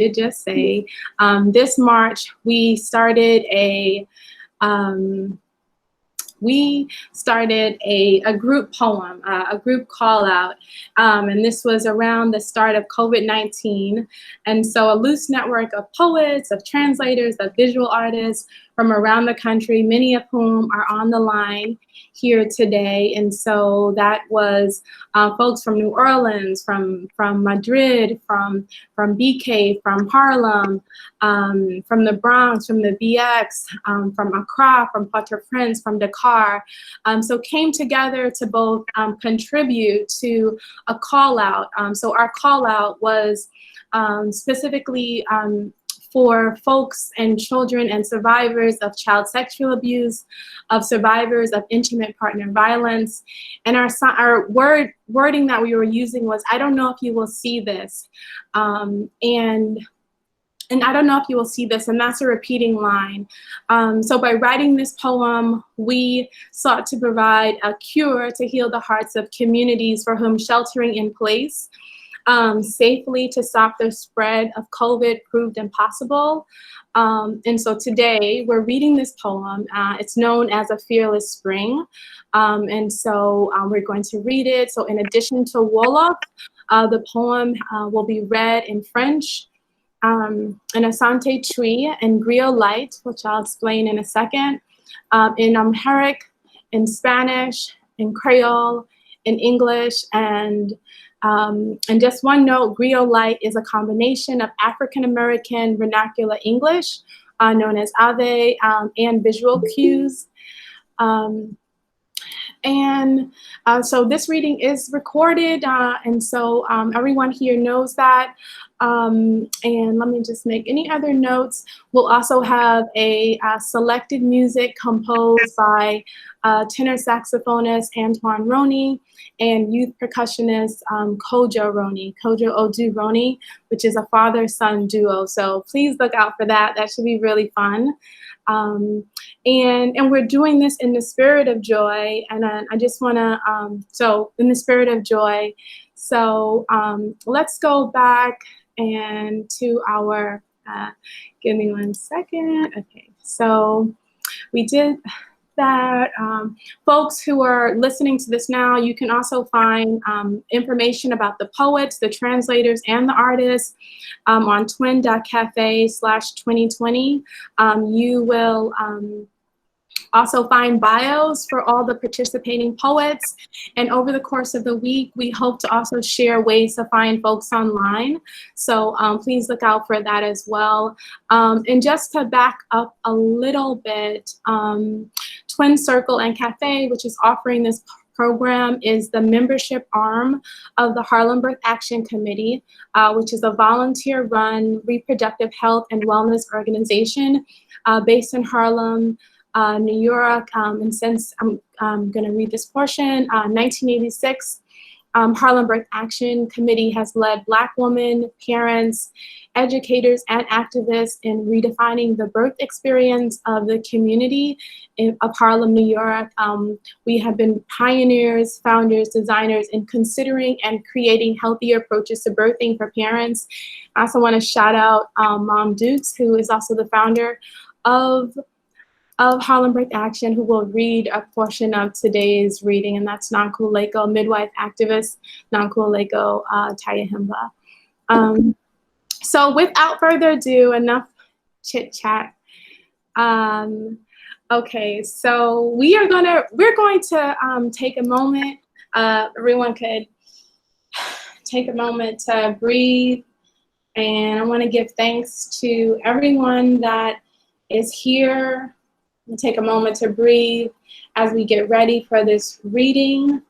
did just say, this March we started a group poem, a group call out, and this was around the start of COVID-19. And so a loose network of poets, of translators, of visual artists from around the country, many of whom are on the line here today. And so that was folks from New Orleans, from Madrid, from BK, from Harlem, from the Bronx, from the BX, from Accra, from Port-au-Prince, from Dakar. So came together to both contribute to a call out. So our call out was specifically for folks and children and survivors of child sexual abuse, of survivors of intimate partner violence. And our wording that we were using was, I don't know if you will see this. And I don't know if you will see this, and that's a repeating line. So by writing this poem, we sought to provide a cure to heal the hearts of communities for whom sheltering in place safely to stop the spread of COVID proved impossible. And so today we're reading this poem. It's known as A Fearless Spring. And so we're going to read it. So in addition to wolof, the poem will be read in French, in asante-twi, and griotlite, which I'll explain in a second, in amharic, in Spanish, in kreyól, in English, and just one note, griotlite is a combination of African-American vernacular English, known as ave, and visual cues. So this reading is recorded, and so everyone here knows that. And let me just make any other notes. We'll also have a selected music composed by tenor saxophonist Antoine Roney and youth percussionist Kojo Odu Roney, which is a father-son duo. So please look out for that. That should be really fun. And we're doing this in the spirit of joy. And I just want to, so in the spirit of joy. So let's go back and to our, give me one second. Okay, so we did that. Folks who are listening to this now, you can also find information about the poets, the translators, and the artists on twin.cafe/2020. You will also find bios for all the participating poets. And over the course of the week, we hope to also share ways to find folks online. So please look out for that as well. And just to back up a little bit, Twin Circle and Cafe, which is offering this program, is the membership arm of the Harlem Birth Action Committee, which is a volunteer-run reproductive health and wellness organization based in Harlem, New York, and since I'm going to read this portion, 1986, Harlem Birth Action Committee has led Black women, parents, educators, and activists in redefining the birth experience of the community of Harlem, New York. We have been pioneers, founders, designers in considering and creating healthier approaches to birthing for parents. I also want to shout out Mom Dukes, who is also the founder of Harlem Birth Action, who will read a portion of today's reading, and that's Nankuleko, midwife activist Nankuleko Tayahimba. So without further ado, enough chit chat. Okay, so we're going to take a moment. Everyone could take a moment to breathe, and I want to give thanks to everyone that is here. Take a moment to breathe as we get ready for this reading.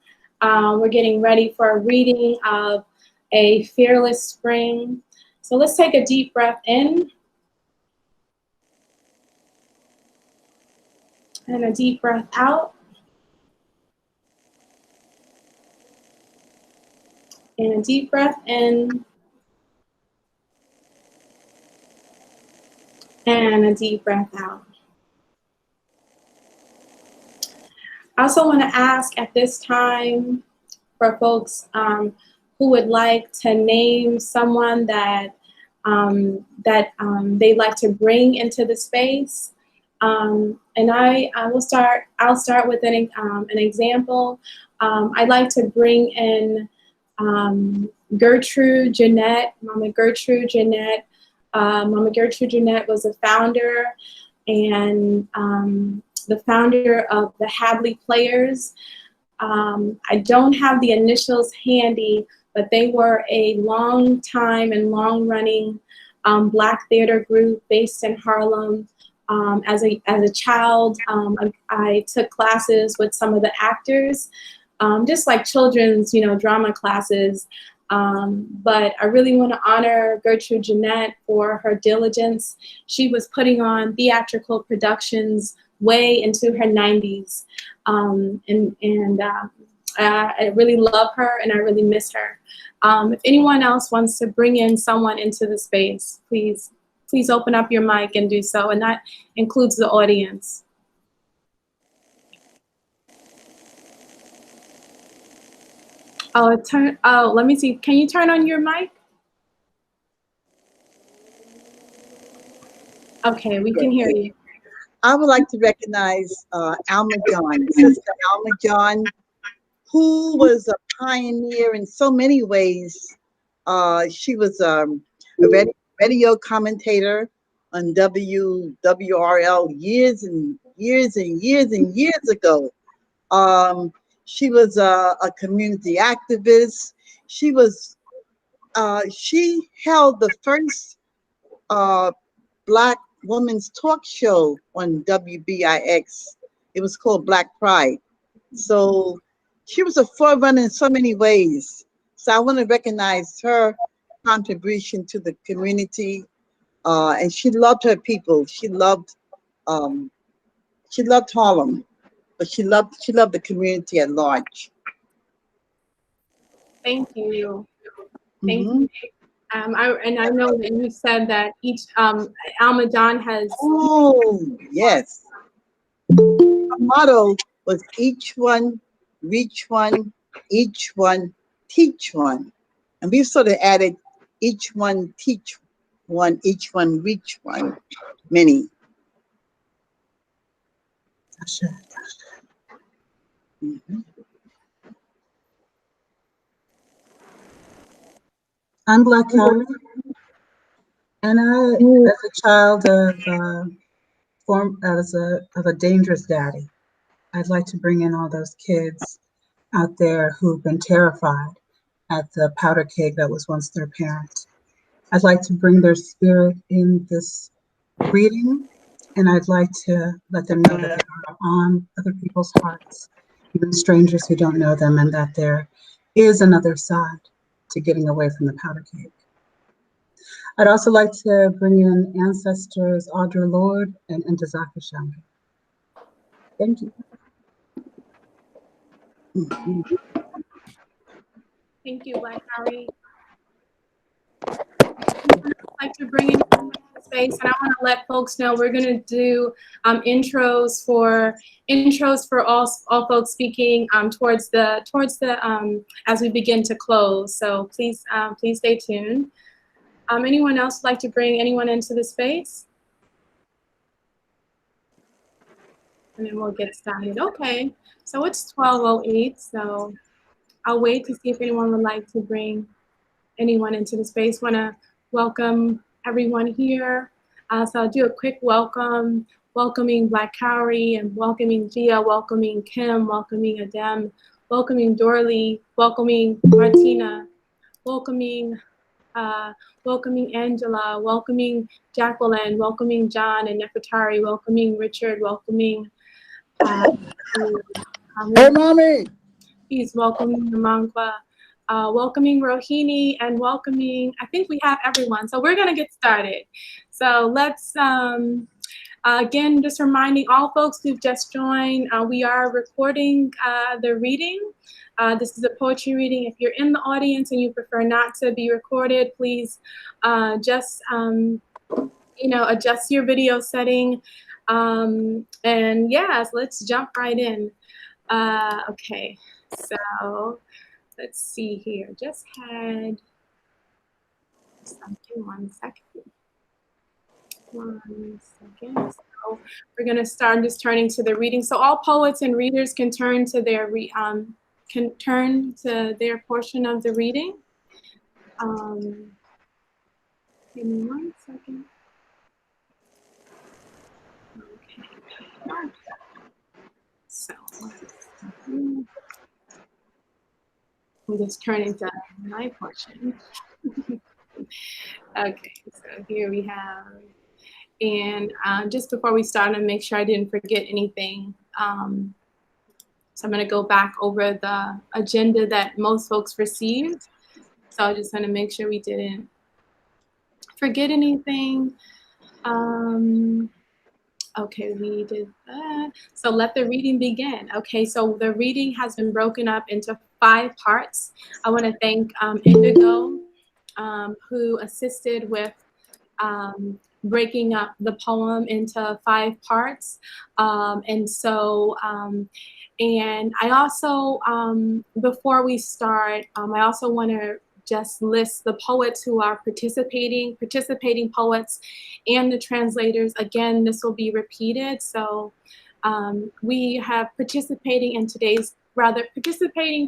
We're getting ready for a reading of A Fearless Spring. So let's take a deep breath in and a deep breath out. And a deep breath in and a deep breath out. I also want to ask at this time for folks who would like to name someone that that they'd like to bring into the space. And I'll start with an example. I'd like to bring in Gertrude Jeanette, Mama Gertrude Jeanette. Mama Gertrude Jeanette was a founder and the founder of the Hadley Players. I don't have the initials handy, but they were a long time and long running Black theater group based in Harlem. As a child, I took classes with some of the actors, just like children's, drama classes. But I really want to honor Gertrude Jeanette for her diligence. She was putting on theatrical productions way into her 90s. I really love her and I really miss her. If anyone else wants to bring in someone into the space, please open up your mic and do so, and that includes the audience. Let me see. Can you turn on your mic? Okay, we can hear you. I would like to recognize Alma John, Sister Alma John, who was a pioneer in so many ways. She was a radio commentator on WRL years and years and years and years ago. She was a community activist. She held the first Black women's talk show on WBIX. It was called Black Pride. So she was a forerunner in so many ways. So I want to recognize her contribution to the community. And she loved her people. She loved Harlem, but she loved the community at large. Thank you. Thank you. I know that you said that each Alma John has. Oh yes. Her motto was each one, reach one, each one, teach one, and we've sort of added each one, teach one, each one, reach one. Many. Mm-hmm. I'm Black Carrie, and as a child of a dangerous daddy, I'd like to bring in all those kids out there who've been terrified at the powder keg that was once their parent. I'd like to bring their spirit in this reading, and I'd like to let them know that they are on other people's hearts, even strangers who don't know them, and that there is another side to getting away from the powder keg. I'd also like to bring in ancestors Audre Lorde and Ntozake Shange. Thank you. Thank you, Black Harry. I'd like to bring in space, and I want to let folks know we're going to do intros for all folks speaking towards the as we begin to close. So please stay tuned. Anyone else like to bring anyone into the space? And then we'll get started. Okay, so it's 12:08, so I'll wait to see if anyone would like to bring anyone into the space. Want to welcome everyone here. So I'll do a quick welcome, welcoming Black Cowrie, and welcoming Gia, welcoming Kim, welcoming Adem, welcoming Dorley, welcoming Martina, welcoming Angela, welcoming Jacqueline, welcoming John and Nefertari, welcoming Richard, welcoming hey, mommy! He's welcoming Namankwa, welcoming Rohini, and welcoming, I think we have everyone. So we're gonna get started. So let's, again, just reminding all folks who've just joined, we are recording the reading. This is a poetry reading. If you're in the audience and you prefer not to be recorded, please just, adjust your video setting. And yeah, so let's jump right in. Okay, so let's see here. Just had something. 1 second. 1 second. So we're gonna start just turning to the reading. So all poets and readers can turn to their portion of the reading. Give me 1 second. Okay. So we'll just turn into my portion. Okay, so here we have, and just before we start, to make sure I didn't forget anything. So I'm going to go back over the agenda that most folks received. So I just want to make sure we didn't forget anything. Okay, we did that. So let the reading begin. Okay, so the reading has been broken up into 5 parts. I want to thank Indigo, who assisted with breaking up the poem into 5 parts. And I also, before we start, I also want to just list the poets who are participating poets and the translators. Again, this will be repeated. So we have participating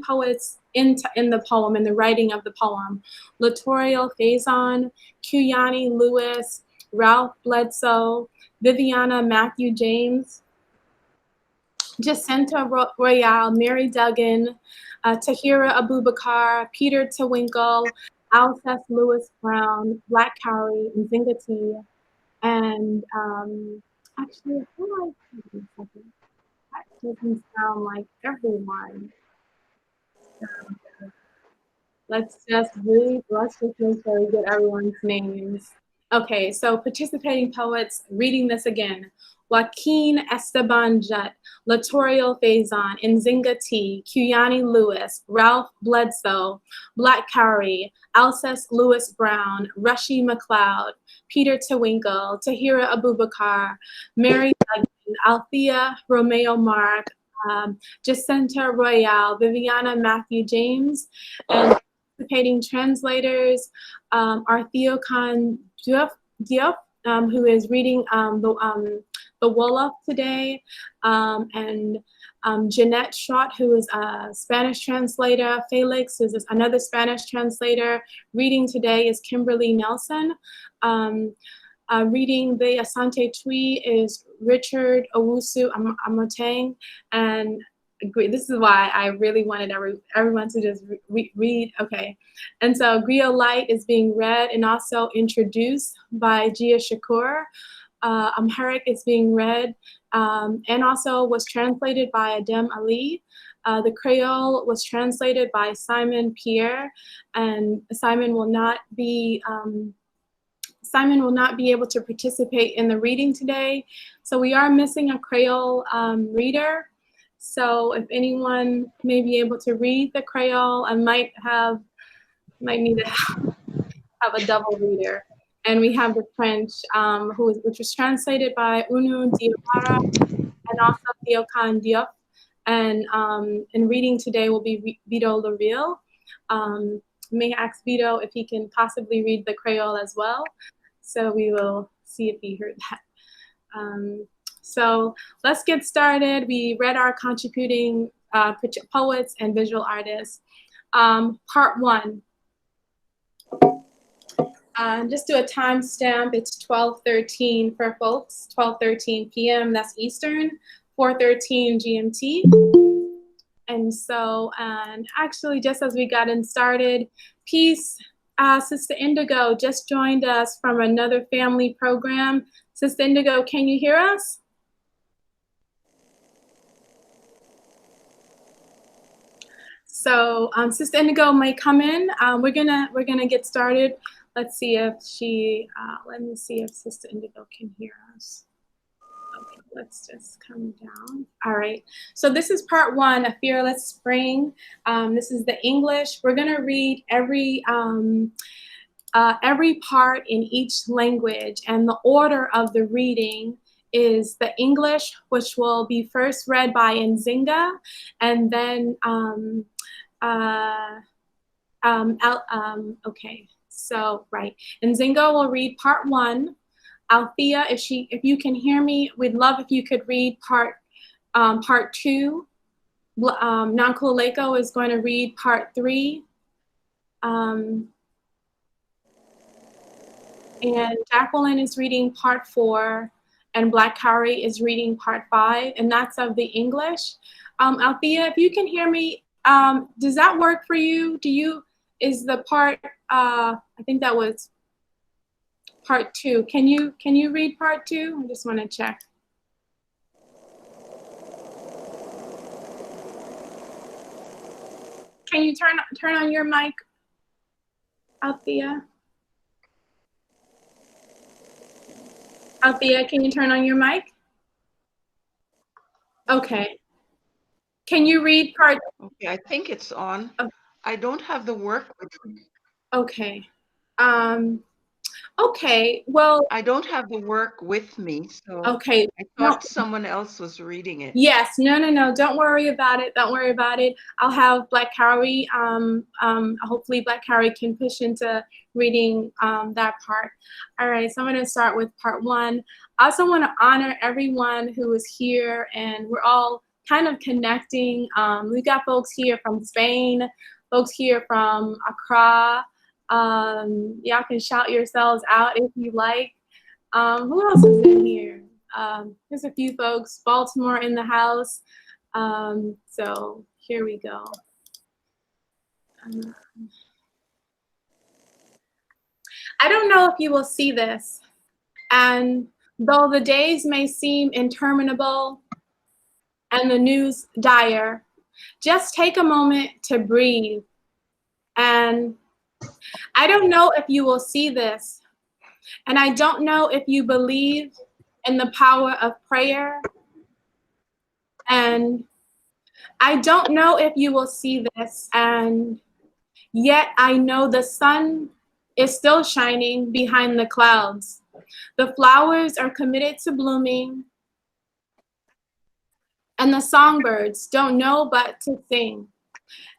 poets in the poem, in the writing of the poem. Latorial Faison, Kuyani Lewis, Ralph Bledsoe, Viviana Matthew James, Jacinta Royale, Mary Duggan, Tahira Abubakar, Peter Tewinkle, Alscess Lewis Brown, Black Cowrie, and Zinga T. And actually, I feel like that doesn't sound like everyone. Let's just make sure we get everyone's names. Okay, so participating poets, reading this again. Joaquin Esteban Jutt, Latorial Faison, Nzinga T, Kuyani Lewis, Ralph Bledsoe, Black Cowrie, Alscess Lewis Brown, Rushy McLeod, Peter Tewinkle, Tahira Abubakar, Mary Duggan, Althea Romeo Mark, Jacinta Royale, Viviana Matthew James, and participating translators are Theo Khan Diop, who is reading the wolof today, and Jeanette Schott, who is a Spanish translator. Felix is another Spanish translator. Reading today is Kimberly Nelson. Reading the asante-twi is Richard Owusu Amotang, and this is why I really wanted everyone to just read. Okay, and so Griotlite is being read and also introduced by Gia Shakur. Amharic is being read and also was translated by Adem Ali. The Kreyól was translated by Simon Pierre, and Simon will not be able to participate in the reading today. So we are missing a Kreyól reader. So if anyone may be able to read the Kreyól, I might need to have a double reader. And we have the French, which was translated by Unu Diawara and also Theo Khan Diop. And reading today will be Vido Laville. May ask Vito if he can possibly read the Kreyól as well. So we will see if he heard that. So let's get started. We read our contributing poets and visual artists. Part 1. Just do a timestamp. It's 12:13 for folks, 12:13 p.m. That's Eastern, 4:13 GMT. And so, and actually, just as we got started, peace. Sister Indigo just joined us from another family program. Sister Indigo, can you hear us? So Sister Indigo may come in. We're gonna get started. Let's see if she. Let me see if Sister Indigo can hear us. Okay, let's just come down. All right. So this is part 1, A Fearless Spring. This is the English. We're gonna read every part in each language, and the order of the reading is the English, which will be first read by Nzinga, and then okay. So, right. And Zingo will read part 1. Althea, if you can hear me, we'd love if you could read part 2. Nankuleko is going to read part 3. And Jacqueline is reading part 4. And Black Carrie is reading part 5. And that's of the English. Althea, if you can hear me, does that work for you? Is the part, I think that was part 2. Can you read part 2? I just want to check. Can you turn on your mic, Althea? Althea, can you turn on your mic? Okay. Can you read part? Okay, I think it's on. Oh. I don't have the work with me. Okay. Okay, well. I don't have the work with me, so okay. I thought someone else was reading it. Yes, no. Don't worry about it. Don't worry about it. I'll have Black Carrie, hopefully Black Carrie can push into reading that part. All right, so I'm going to start with part 1. I also want to honor everyone who is here, and we're all kind of connecting. We've got folks here from Spain, folks here from Accra. Y'all can shout yourselves out if you like. Who else is in here? There's a few folks. Baltimore in the house. So here we go. I don't know if you will see this, and though the days may seem interminable and the news dire, just take a moment to breathe. And I don't know if you will see this, and I don't know if you believe in the power of prayer, and I don't know if you will see this, and yet I know the sun is still shining behind the clouds. The flowers are committed to blooming, and the songbirds don't know but to sing.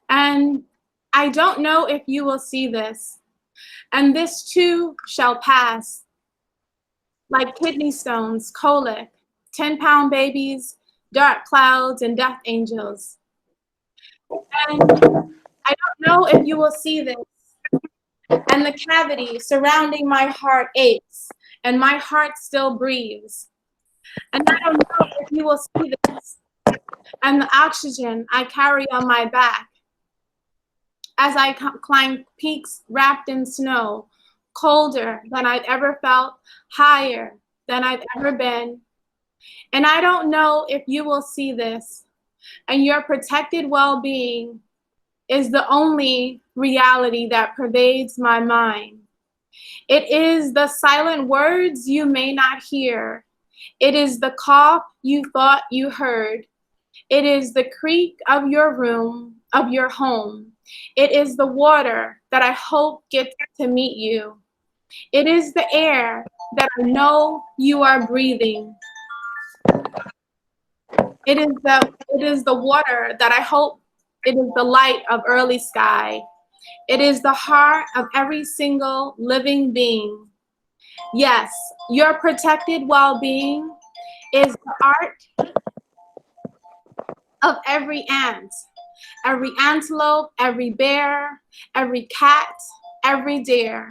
And I don't know if you will see this, and this too shall pass. Like kidney stones, colic, 10-pound babies, dark clouds, and death angels. And I don't know if you will see this, and the cavity surrounding my heart aches, and my heart still breathes. And I don't know if you will see this, and the oxygen I carry on my back as I climb peaks wrapped in snow, colder than I've ever felt, higher than I've ever been. And I don't know if you will see this, and your protected well-being is the only reality that pervades my mind. It is the silent words you may not hear. It is the cough you thought you heard. It is the creak of your room, of your home. It is the water that I hope gets to meet you. It is the air that I know you are breathing. It is the water that I hope. It is the light of early sky. It is the heart of every single living being. Yes, your protected well-being is the art of every ant, every antelope, every bear, every cat, every deer,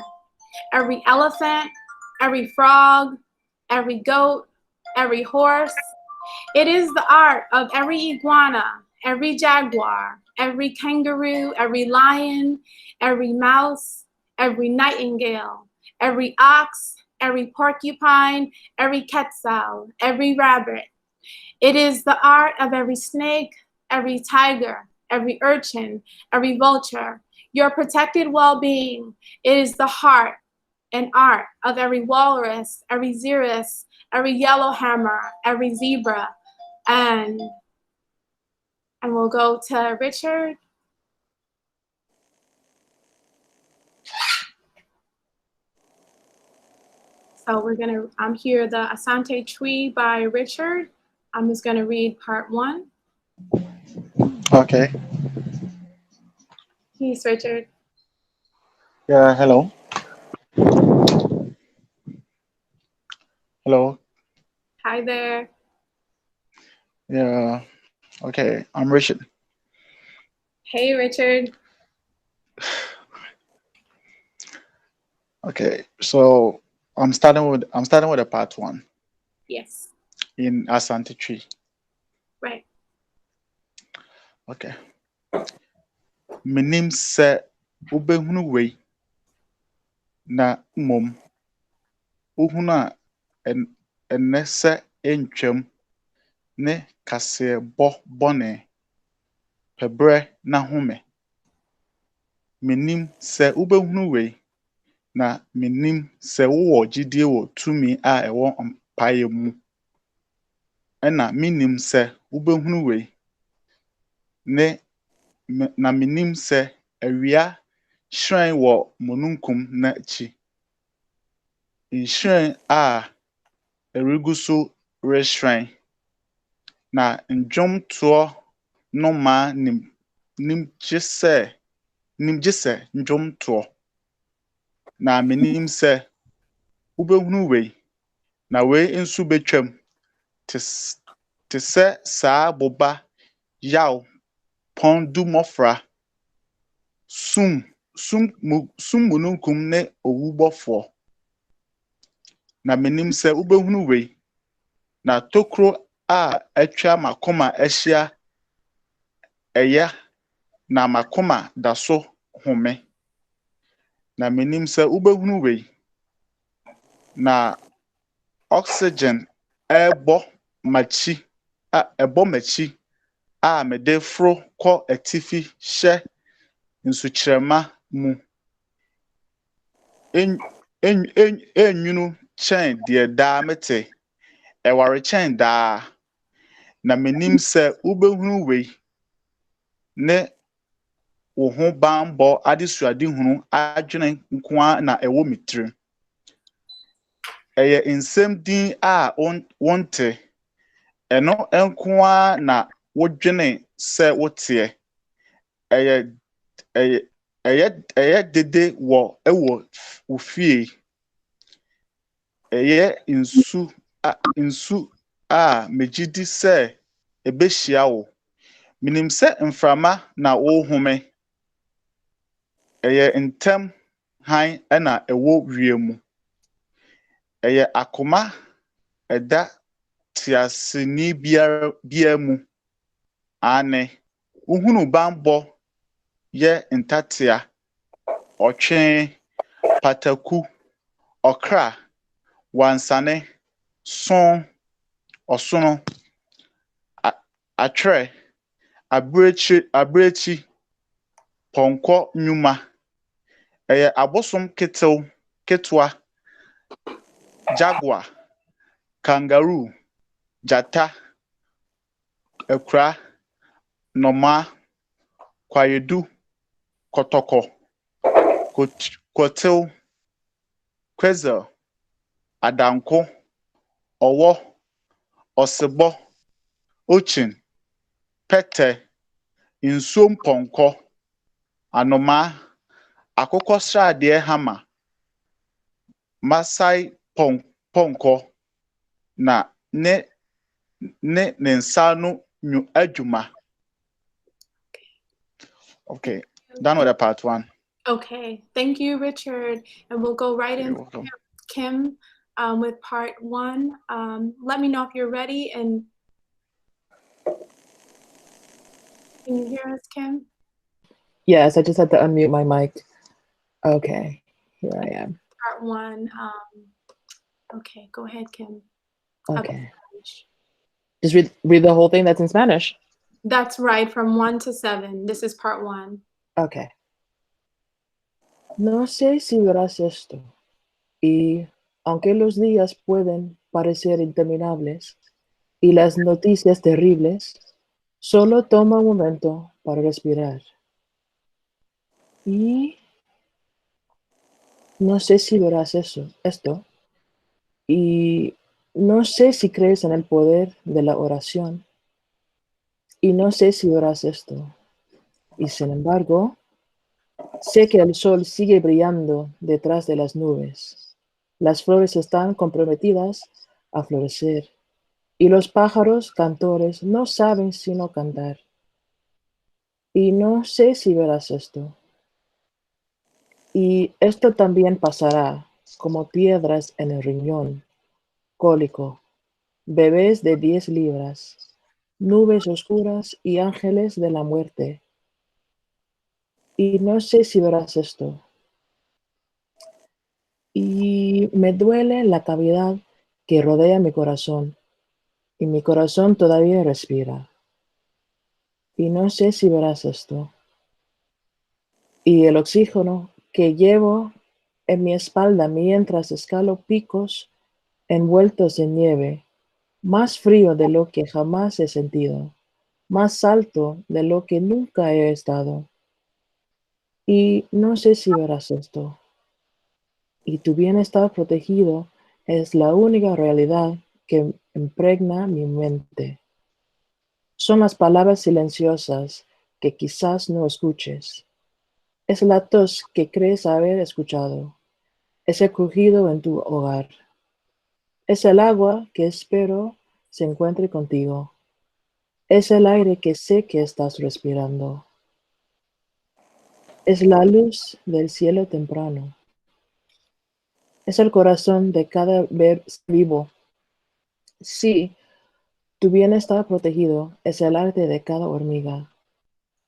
every elephant, every frog, every goat, every horse. It is the art of every iguana, every jaguar, every kangaroo, every lion, every mouse, every nightingale, every ox, every porcupine, every quetzal, every rabbit. It is the art of every snake, every tiger, every urchin, every vulture. Your protected well-being is the heart and art of every walrus, every xerus, every yellowhammer, every zebra, and we'll go to Richard. So I'm here, the Asante-twi by Richard. I'm just gonna read part 1. Okay. Peace, Richard. Yeah, hello. Hello. Hi there. Yeah. Okay. I'm Richard. Hey, Richard. Okay. So I'm starting with a part 1 Yes. in asante-twi. Right. Okay. Menim se ubehunu wei na mom uhunu a enne se entwam ne kase bone pebre na home. Menim se ubehunu wei na menim se wo gidie wo tumi a ewo mpaye mu. Ena menim se ubehunu wei na menim se awia hyerɛn wɔ mununkum n'akyi. Nhyiren a ɛregu so rehyerɛn na ndwomtoɔ nnomaa nim gye sɛ ndwomtoɔ. Na menim sɛ wobɛhunu wei na wei nso betwam te sɛ saa boba yaw pɔn du mmɔfra sum mununkum ne owubɔfoɔ. Na menim sɛ wobɛhunu wei na tokuro a atwa makoma ahyia ɛya na makoma da so home. Na menim sɛ wobɛhunu wei na oxygen ɛbɔ m'akyi a mede foro kɔ atifi hyɛ nsukyerɛma mu. Enwunu kyɛn deɛ daa mete ɛware kyɛn daa. Na menim sɛ wobɛhunu wei ne wo ho banbɔ adesuadehunu adwene nkoa na ɛwɔ me tirim. Ɛyɛ nsɛm din a wonte ɛno nkoa na wodwene sɛ woteɛ. Ɛyɛ dede ɛwɔ wo fie. Ɛyɛ nsu a megye di sɛ ebehyia wo. Menim sɛ mframa na wohome. Ɛyɛ ntɛm hann ɛna ɛwɔ wiem. Ɛyɛ akoma ɛda teaseni biara mu. Ane wohunu banbɔ yɛ ntatea, ɔtwe, pataku, ɔkra, wansane, son, ɔsono, atwerɛ, abirekyi, pɔnkɔ nnwuma. Ɛyɛ abosom ketewa, jaguar, kangaroo, gyata, akura, nnomaa, kwayedu, kɔtɔkɔ, kotew, kwezel, adanko, ɔwɔ, ɔsebɔ, ochin, pɛtɛ, nsuo mpɔnkɔ, anomaa, akokɔsradeɛ hama, Masai pɔnkɔ na ne nsa no nyu adwuma. Okay, done with the part 1. Okay. Thank you, Richard. And we'll go right You're into welcome. Kim with part 1. Let me know if you're ready. And can you hear us, Kim? Yes, I just had to unmute my mic. Okay, here I am. Part 1. Okay, go ahead, Kim. Okay. Just read the whole thing that's in Spanish. That's right, from 1 to 7. This is part 1. Okay. No sé si verás esto, y aunque los días pueden parecer interminables y las noticias terribles, solo toma un momento para respirar. Y no sé si verás esto, y no sé si crees en el poder de la oración, y no sé si verás esto, y sin embargo, sé que el sol sigue brillando detrás de las nubes. Las flores están comprometidas a florecer, y los pájaros cantores no saben sino cantar. Y no sé si verás esto. Y esto también pasará, como piedras en el riñón, cólico, bebés de 10 libras, nubes oscuras y ángeles de la muerte. Y no sé si verás esto. Y me duele la cavidad que rodea mi corazón, y mi corazón todavía respira. Y no sé si verás esto. Y el oxígeno que llevo en mi espalda mientras escalo picos envueltos en nieve, más frío de lo que jamás he sentido, más alto de lo que nunca he estado. Y no sé si verás esto. Y tu bienestar protegido es la única realidad que impregna mi mente. Son las palabras silenciosas que quizás no escuches. Es la tos que crees haber escuchado. Es el crujido en tu hogar. Es el agua que espero se encuentre contigo. Es el aire que sé que estás respirando. Es la luz del cielo temprano. Es el corazón de cada ser vivo. Sí, tu bienestar protegido es el arte de cada hormiga,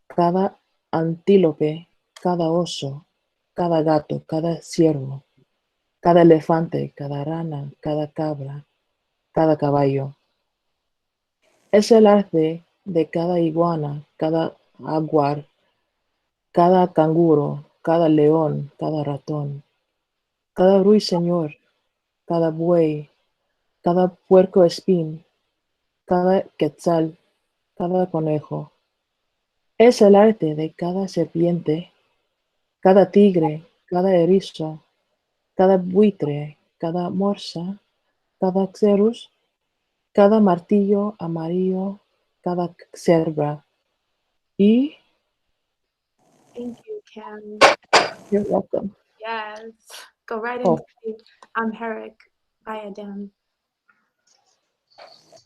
cada antílope, cada oso, cada gato, cada ciervo, cada elefante, cada rana, cada cabra, cada caballo. Es el arte de cada iguana, cada jaguar, cada canguro, cada león, cada ratón, cada ruiseñor, cada buey, cada puercoespín, cada quetzal, cada conejo. Es el arte de cada serpiente, cada tigre, cada erizo, cada buitre, cada morsa, cada xerus, cada martillo amarillo, cada cebra. Y Thank you, Kim. you're welcome. Yes. Go right Oh. into Amharic by Adem.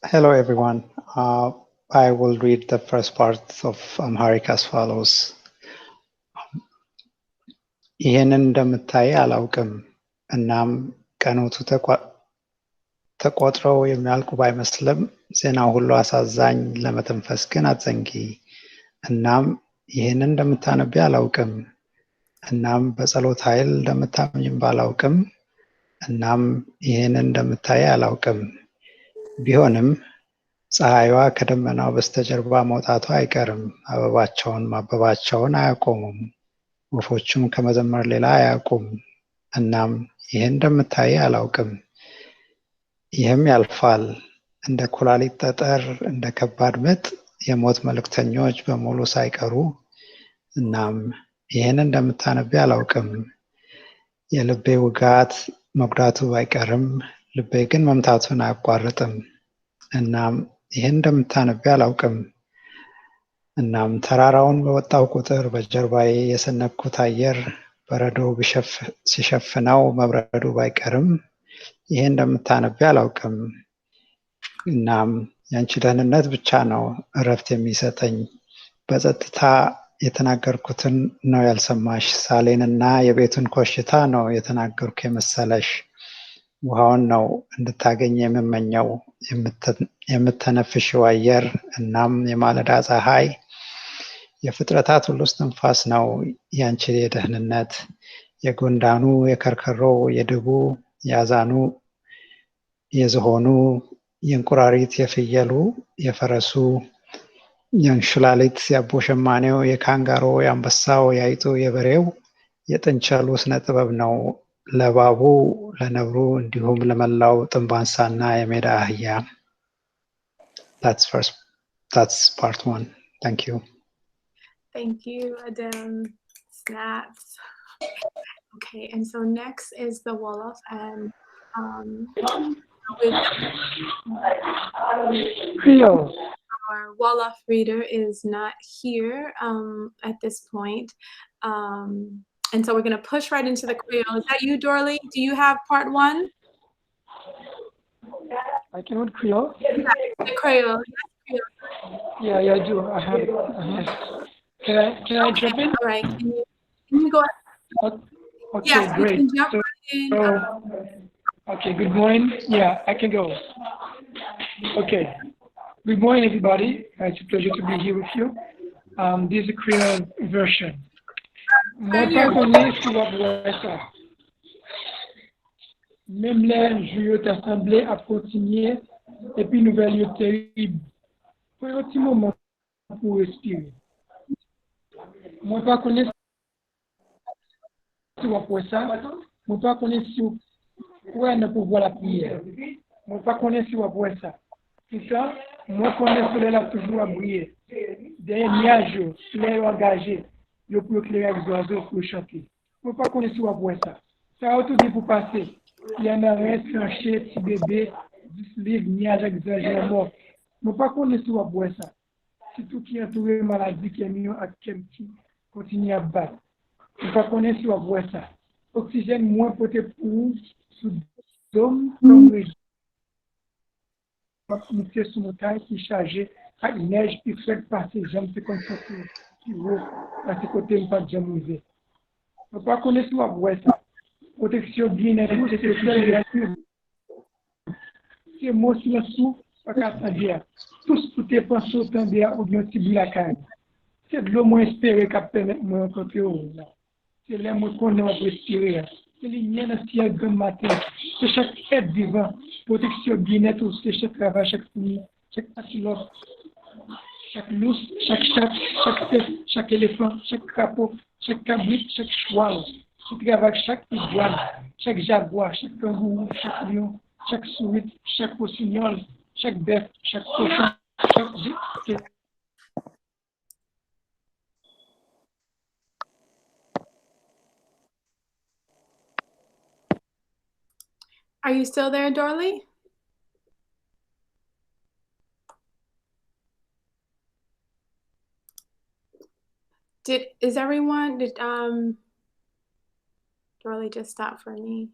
Hello, everyone. I will read the first part of Amharic as follows. ይህንን እንደምታይ አላውቅም። እናም ቀኖቱ ተቆጥረው የሚያልቁ ባይመስልም ዜናው ሁሉ አሳዛኝ፣ ለመተንፈስ ግን አትዘንጊ። እናም ይህንን እንደምታነቢ አላውቅም። እናም በጸሎት ኃይል እንደምታምኝም ባላውቅም እናም ይህንን እንደምታይ አላውቅም። ቢሆንም ፀሐይዋ ከደመናው በስተጀርባ መውጣቷ አይቀርም። አበባቸውን ማበባቸውን አያቆሙም። ወፎቹም ከመዘመር ሌላ አያውቁም። እናም ይህን እንደምታይ አላውቅም። ይህም ያልፋል። እንደ ኩላሊት ጠጠር፣ እንደ ከባድ ምጥ የሞት መልእክተኞች በሙሉ ሳይቀሩ። እናም ይህን እንደምታነቢ አላውቅም። የልቤ ውጋት መጉዳቱ ባይቀርም ልቤ ግን መምታቱን አያቋርጥም። እናም ይህን እንደምታነቢ አላውቅም። እናም ተራራውን በወጣው ቁጥር በጀርባዬ የሰነኩት አየር በረዶ ሲሸፍነው መብረዱ ባይቀርም ይህን እንደምታነቢ አላውቅም። እናም ያንቺ ደህንነት ብቻ ነው እረፍት የሚሰጠኝ። በጸጥታ የተናገርኩትን ነው ያልሰማሽ። ሳሌንና የቤቱን ኮሽታ ነው የተናገርኩ የመሰለሽ። ውሃውን ነው እንድታገኝ የምመኘው፣ የምተነፍሽው አየር። እናም የማለዳ ፀሐይ የፍጥረታት ሁሉ እስትንፋስ ነው ያንቺ የደህንነት። የጉንዳኑ፣ የከርከሮው፣ የድቡ፣ የአዛኑ፣ የዝሆኑ፣ የእንቁራሪት፣ የፍየሉ፣ የፈረሱ፣ የእንሽላሊት፣ የአቦ ሸማኔው፣ የካንጋሮ፣ የአንበሳው፣ የአይጡ፣ የበሬው፣ የጥንቸሉ ስነ ጥበብ ነው ለእባቡ፣ ለነብሩ እንዲሁም ለመላው ጥንባንሳና የሜዳ አህያ። That's part one. Thank you. Thank you, Adem. Snaps. Okay, and so next is the wolof, and our wolof reader is not here at this point. And so we're going to push right into the kreyól. Is that you, Dorley? Do you have part one? I can read Creole. The kreyól. Yeah, I do. I have it. Can I jump in? All right. Can you go ahead? Okay, Yes, you great. can jump right in. Okay, good morning. Yeah, I can go. Okay. Good morning, everybody. It's a pleasure to be here with you. This is a Creole version. Moi, pas connais si vous avez ça. Même les jeux assemblés à continuer, et puis nouvelle terrible. Pour un petit moment pour respirer. Moi, pas connais si vous avez ça. Moi, pas connais si vous pouvez pour voir la prière. Moi, pas connais si vous avez ça. Tout ça, moi, connais le soleil a toujours à briller. Derrière nuages, soleil engagé, le plus éclairé avec les oiseaux pour chanter. Moi, pas connais si vous avez ça. Ça a tout dit pour passer. Il y en a un tranché, petit bébé, 10 livres, nuages exagérés morts. Moi, pas connais si vous avez ça. C'est tout qui entoure la maladie qui est mieux à quelqu'un qui continue à battre. Moi, pas connais si vous avez ça. Oxygène moins porté pour sous dôme comme régime. Monter sur montagne qui est chargé à neige qui fait passer jambes, c'est comme ça qui vaut à ce côté, pas de jambes mouillées. On ne peut pas connaître soit ouais ça. Protection bien et tout, c'est très c'est moi sur le sous, pas qu'à dire. Tous pour tes pensées autant bien ou bien si la carne. C'est de l'eau moins espérée qui permet de me rencontrer au là. C'est là moi qu'on a respirer. C'est les liens dans le ciel grand matin. C'est chaque être vivant. Protection bien-être, c'est chaque travail, chaque famille, chaque patilote, chaque lousse, chaque chat, chaque tête, chaque éléphant, chaque crapaud, chaque cabrit, chaque cheval, chaque travail, chaque iguane, chaque jaguar, chaque kangourou, chaque lion, chaque souris, chaque rossignol, chaque bœuf, chaque cochon, chaque Are you still there, Dorley? Did Dorley just stopped for me?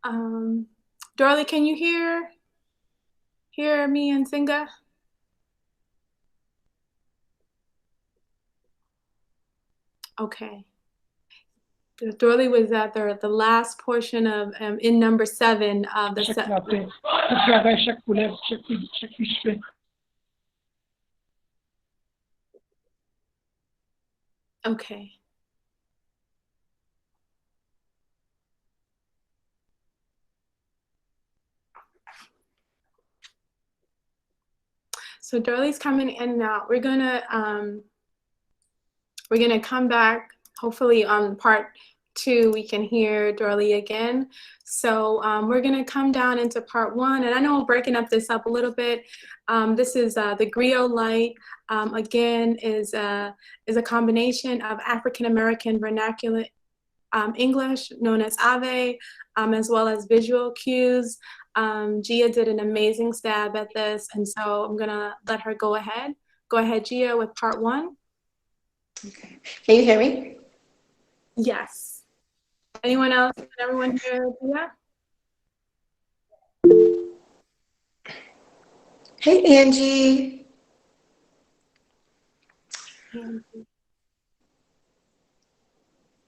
Dorley, can you hear me and Singa? Okay. Dorley was at the last portion of in number 7 of the set. Okay. So Dorley's coming in and out. We're gonna come back. Hopefully on part 2 we can hear Dorley again. So we're gonna come down into part 1, and I know we're breaking this up a little bit. This is the griotlite. Again, is a combination of African American vernacular English, known as Ave, as well as visual cues. Gia did an amazing stab at this, and so I'm gonna let her go ahead. Go ahead, Gia, with part 1. Okay. Can you hear me? Yes. Anyone else? Can everyone hear Gia? Hey, Angie.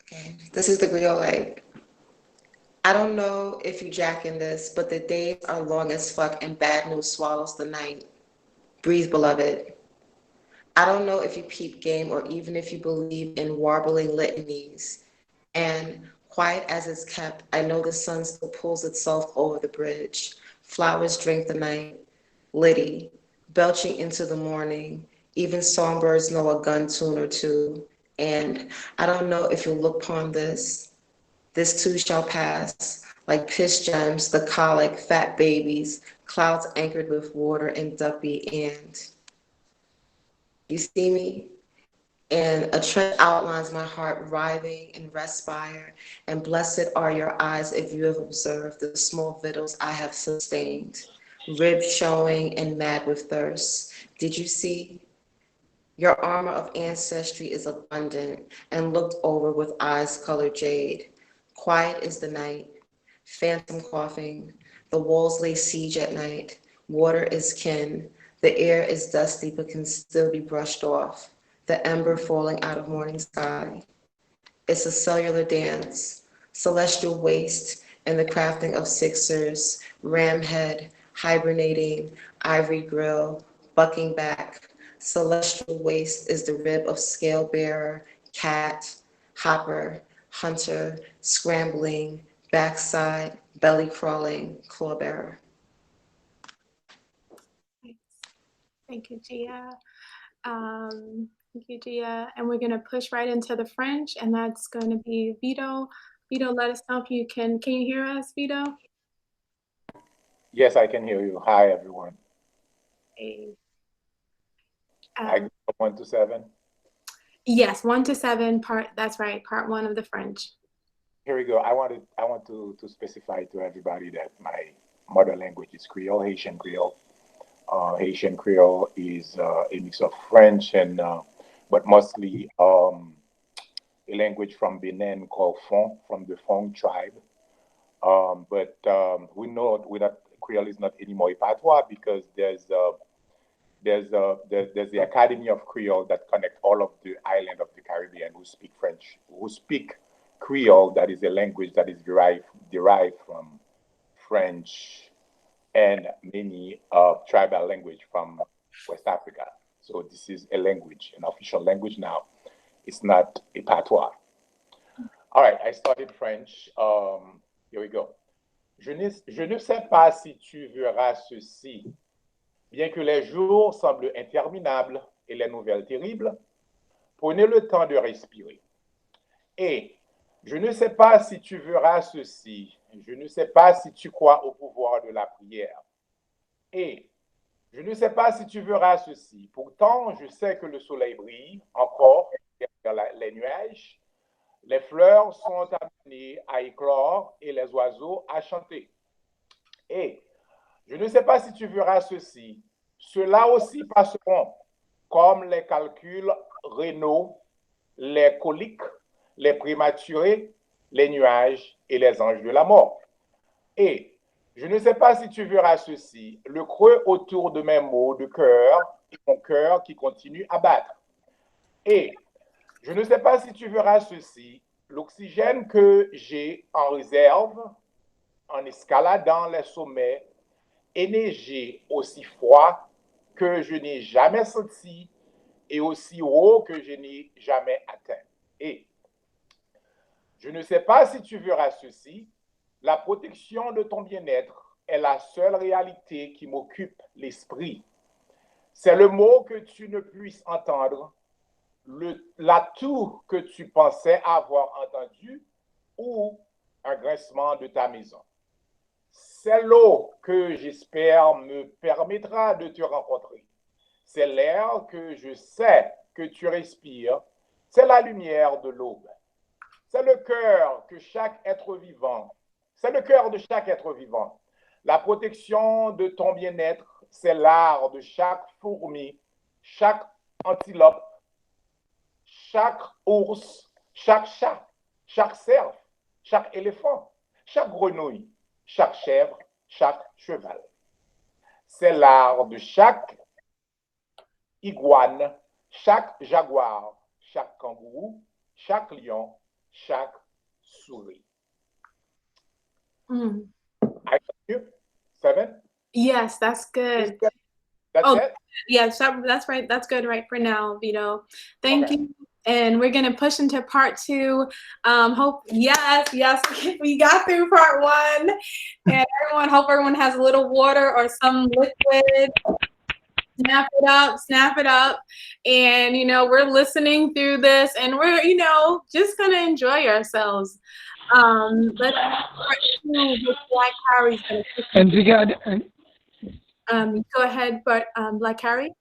Okay, this is the griotlite. I don't know if you jacking this, but the days are long as fuck and bad news swallows the night. Breathe, beloved. I don't know if you peep game or even if you believe in warbling litanies. And quiet as it's kept, I know the sun still pulls itself over the bridge. Flowers drink the night. Liddy, belching into the morning. Even songbirds know a gun tune or two. And I don't know if you'll look upon this. This too shall pass, like piss gems, the colic, fat babies, clouds anchored with water and duppy and. You see me? And a trend outlines my heart writhing in respire, and blessed are your eyes if you have observed the small vidoes I have sustained, ribs showing and mad with thirst. Did you see? Your armor of ancestry is abundant and looked over with eyes colored jade. Quiet is the night, phantom coughing, The walls lay siege at night. Water is kin. The air is dusty but can still be brushed off. The ember falling out of morning sky. It's a cellular dance, celestial waste, and the crafting of sixers, ram head, hibernating, ivory grill, bucking back. Celestial waste is the rib of scale bearer, cat, hopper, hunter, scrambling, backside, belly crawling, claw bearer. Thank you, Gia. Thank you, Gia. And we're going to push right into the French, and that's going to be Vito. Vito, let us know if you can you hear us, Vito? Yes, I can hear you. Hi, everyone. Hey. I go from 1 to 7. Yes, 1 to 7. That's right. Part 1 of the French. Here we go. I want to specify to everybody that my mother language is Creole, Haitian Creole. Haitian Creole is a mix of French and, but mostly a language from Benin called Fon, from the Fon tribe. But we know that Creole is not anymore a patois because there's the Academy of Creole that connect all of the island of the Caribbean who speak French, who speak Creole, that is a language that is derived from French and many tribal language from West Africa. So this is a language, an official language now. It's not a patois. All right, I started French. Here we go. Je ne sais pas si tu verras ceci. Bien que les jours semblent interminables et les nouvelles terribles, prenez le temps de respirer. Et je ne sais pas si tu verras ceci. Je ne sais pas si tu crois au pouvoir de la prière. Et je ne sais pas si tu verras ceci. Pourtant, je sais que le soleil brille encore derrière les nuages. Les fleurs sont amenées à éclore et les oiseaux à chanter. Et je ne sais pas si tu verras ceci. Ceux-là aussi passeront, comme les calculs rénaux, les coliques, les prématurés, les nuages et les anges de la mort. Et je ne sais pas si tu verras ceci, le creux autour de mes mots de cœur et mon cœur qui continue à battre. Et je ne sais pas si tu verras ceci, l'oxygène que j'ai en réserve, en escaladant les sommets, énergie aussi froid que je n'ai jamais senti et aussi haut que je n'ai jamais atteint. Et je ne sais pas si tu verras ceci, la protection de ton bien-être est la seule réalité qui m'occupe l'esprit. C'est le mot que tu ne puisses entendre, l'atout que tu pensais avoir entendu ou un grincement de ta maison. C'est l'eau que j'espère me permettra de te rencontrer. C'est l'air que je sais que tu respires. C'est la lumière de l'aube. C'est le cœur que chaque être vivant. C'est le cœur de chaque être vivant. La protection de ton bien-être, c'est l'art de chaque fourmi, chaque antilope, chaque ours, chaque chat, chaque cerf, chaque éléphant, chaque grenouille, chaque chèvre, chaque cheval. C'est l'art de chaque iguane, chaque jaguar, chaque kangourou, chaque lion, chaque souris. I got you? 7? Yes, that's good. That's it? Yes, that's right. That's good right for now, Vito. Thank you. And we're going to push into part 2. Yes, we got through part 1. And hope everyone has a little water or some liquid. Snap it up. And, we're listening through this and we're, just going to enjoy ourselves. Let's part 2 with Black Harry's going to And regard, go ahead, but Black Harry.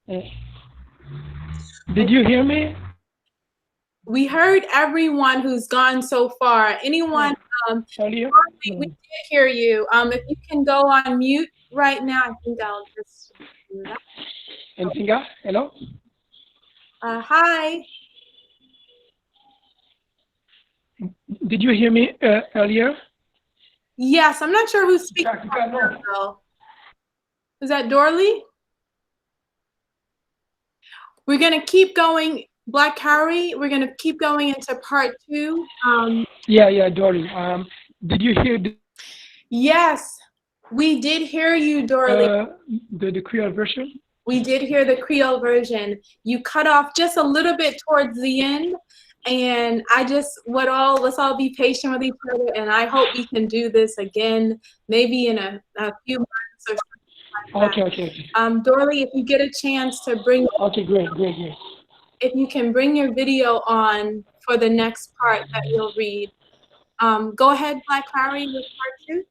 Did you hear me? We heard everyone who's gone so far. Anyone? We did hear you. If you can go on mute right now, I think I'll just do that. And Singa, hello? Hi. Did you hear me earlier? Yes, I'm not sure who's speaking though. Is that Dorley? We're gonna keep going, Black Harry. We're gonna keep going into part 2. Yeah, Dory. Did you hear Yes, we did hear you, Dorley. the Creole version? We did hear the Creole version. You cut off just a little bit towards the end, and let's all be patient with each other, and I hope we can do this again, maybe in a few months or something like that. Okay. Dorley, if you get a chance to bring. Okay, great. If you can bring your video on for the next part that you'll read. Go ahead, Black Harry, with part 2.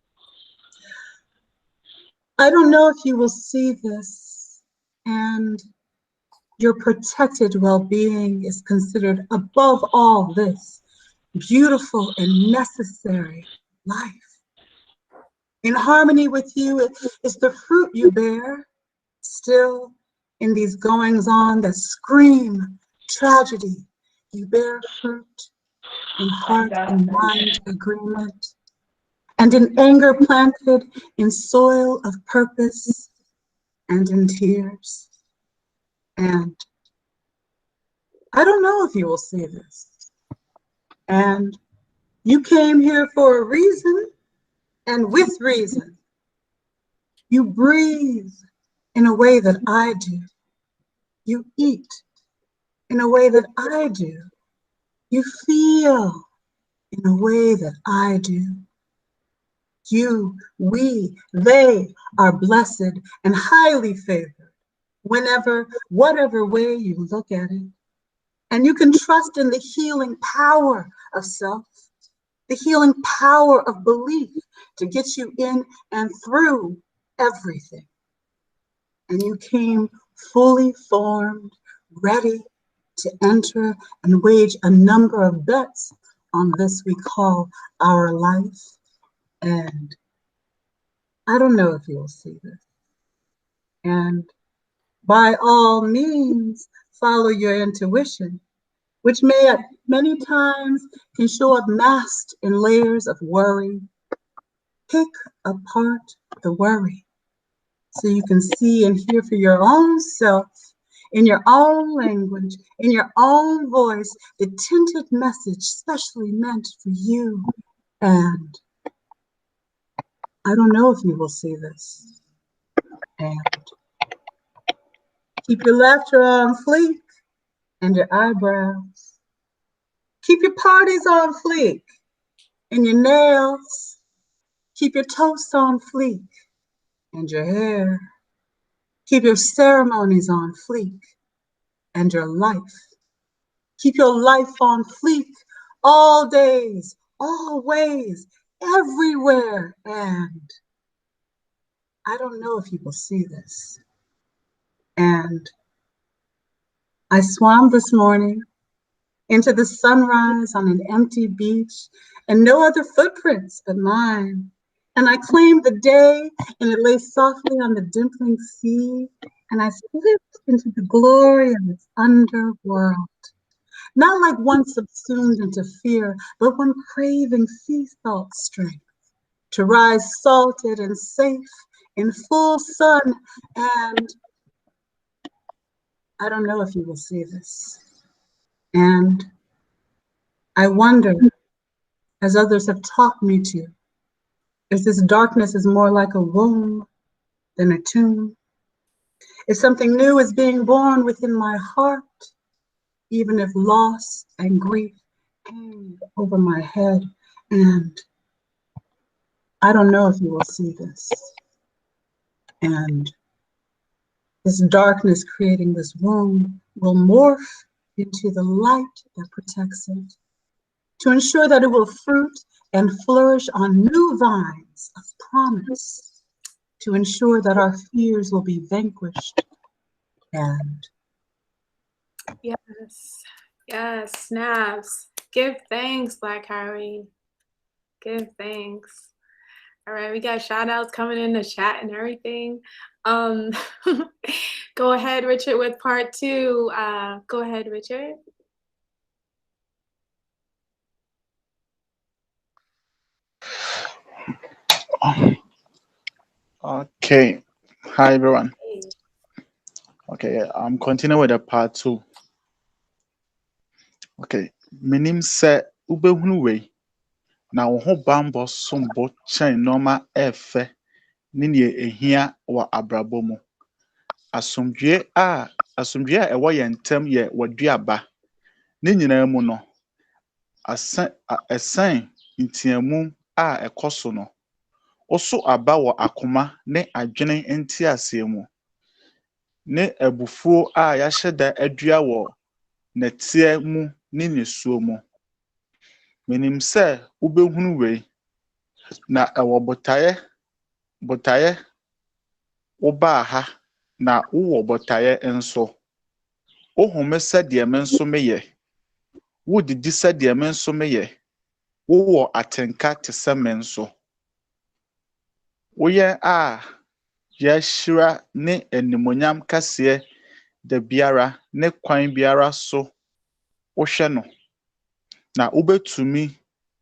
I don't know if you will see this, and your protected well-being is considered above all this beautiful and necessary life. In harmony with you is the fruit you bear, still in these goings-on that scream tragedy. You bear fruit in heart and mind agreement, and in anger planted in soil of purpose, and in tears. And I don't know if you will see this. And you came here for a reason, and with reason. You breathe in a way that I do. You eat in a way that I do. You feel in a way that I do. You, we, they are blessed and highly favored whenever, whatever way you look at it. And you can trust in the healing power of self, the healing power of belief to get you in and through everything. And you came fully formed, ready to enter and wage a number of bets on this we call our life. And I don't know if you'll see this. And by all means, follow your intuition, which may at many times can show up masked in layers of worry. Pick apart the worry so you can see and hear for your own self, in your own language, in your own voice, the tinted message specially meant for you. And I don't know if you will see this. And keep your laughter on fleek and your eyebrows. Keep your parties on fleek and your nails. Keep your toast on fleek and your hair. Keep your ceremonies on fleek and your life. Keep your life on fleek all days, always, everywhere. And I don't know if you will see this. And I swam this morning into the sunrise on an empty beach and no other footprints but mine. And I claimed the day and it lay softly on the dimpling sea, and I slipped into the glory of its underworld. Not like one subsumed into fear, but one craving sea salt strength to rise salted and safe in full sun. And I don't know if you will see this. And I wonder, as others have taught me to, if this darkness is more like a womb than a tomb. If something new is being born within my heart, even if loss and grief hang over my head. And I don't know if you will see this. And this darkness creating this womb will morph into the light that protects it, to ensure that it will fruit and flourish on new vines of promise, to ensure that our fears will be vanquished. And Yes, snaps. Give thanks, Black Harry. Give thanks. All right, we got shout outs coming in the chat and everything. Go ahead, Richard, with part 2. Go ahead, Richard. Okay. Hi everyone. Okay, I'm continuing with the part 2. Okay. Minim se ubehunu wei na wo ho bambo sombo chen normal efe ne ne ehia wa abrabo mu. Asomdwe a ewo ye ntem ye waduaba. Ne nyina mu no esan ntiamu a ekoso no. Oso aba wo akoma ne adwene ntiase mu. Ne ebufuo a yɛahyɛ adua wɔ nɛteɛ mu ne nisuo mu. Menim sɛ wobɛhunu wei na ɛwɔ botaeɛ wobaa ha na wowɔ botaeɛ nso. Wohome sɛdeɛ me nso meyɛ. Wodidi sɛdeɛ me nso meyɛ. Wowɔ atenka te sɛ me nso. Woyɛ a yɛahyira ne animonyam kɛseɛ da biara ne kwan biara so wohwɛ no na wobɛtumi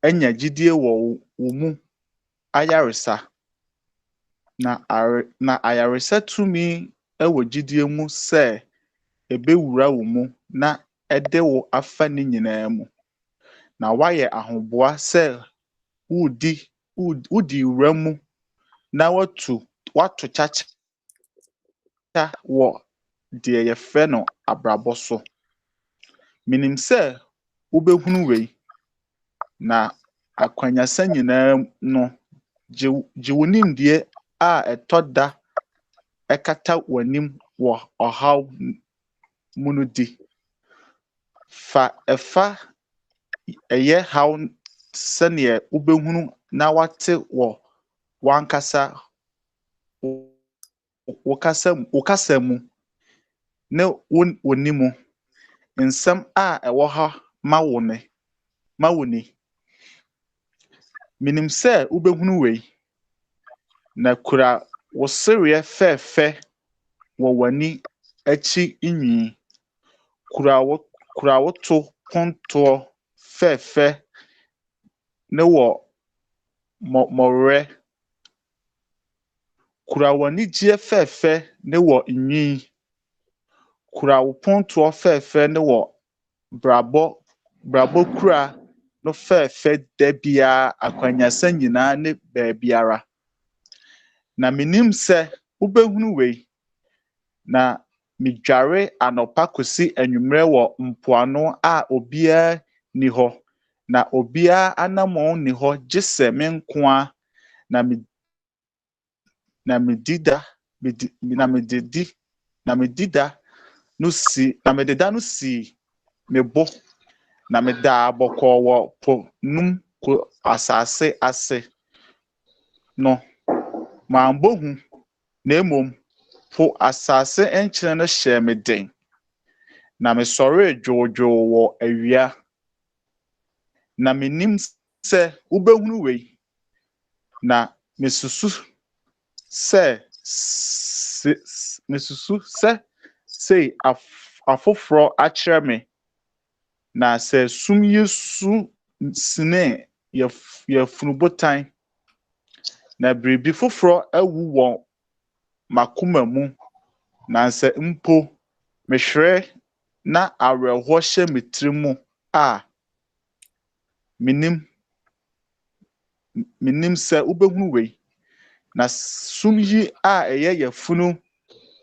anya gyidie wɔ wo mu ayaresa na ayaresa tumi wɔ gyidie mu sɛ ebewura wo mu na ɛde wo afa ne nyinaa mu na wayɛ ahoboa sɛ wodi wura mu na wato kyakya wɔ deɛ yɛfrɛ no abrabɔ so. Minim sɛ wobɛhunu wei na akwanyasa nyinaa no gye wo nimdeɛ a ɛtɔ da ɛkata w'anim wɔ ɔhaw mu no di. Fa ɛfa ɛyɛ haw sɛnea wobɛhunu na wate wɔ wankasa wo kasa mu ne w'ani mu. Nsɛm a ɛwɔ ha ma wo ni. Minim sɛ wobɛhunu wei na kura wo sereɛ fɛɛfɛ wɔ w'ani akyi nwii. Kura wo to pontoɔ fɛɛfɛ ne wɔ mmɔwerɛ. Kura w'anigyeɛ fɛɛfɛ ne wɔ nwii. Kura wo pontoɔ fɛɛfɛ ne wɔ brabɔ kura no fɛɛfɛ da biara akwanyasa nyinaa ne baabiara. Na minim sɛ wobɛhunu wei na midware anɔpa kosi anwummerɛ wɔ mpoano a obiara ni hɔ na obiara anammɔn ni hɔ gye sɛ me nkoa na mededa no si me bo na meda bɔkɔɔ wɔ po num asase ase no mambohu na mmom po asase nkyene no hyɛ me den na mesɔree dwoodwoo wɔ awia na minim sɛ wobɛhunu wei na mesusu sɛ sei afoforɔ akyerɛ me na sɛ sum yi su sene yɛfunubotan na biribi foforɔ awu wɔ makoma mu na sɛ mpo mehwerɛ na awerɛhoɔ hyɛ me tiri mu a minim sɛ wobɛhunu wei na sum yi a ɛyɛ yɛfunu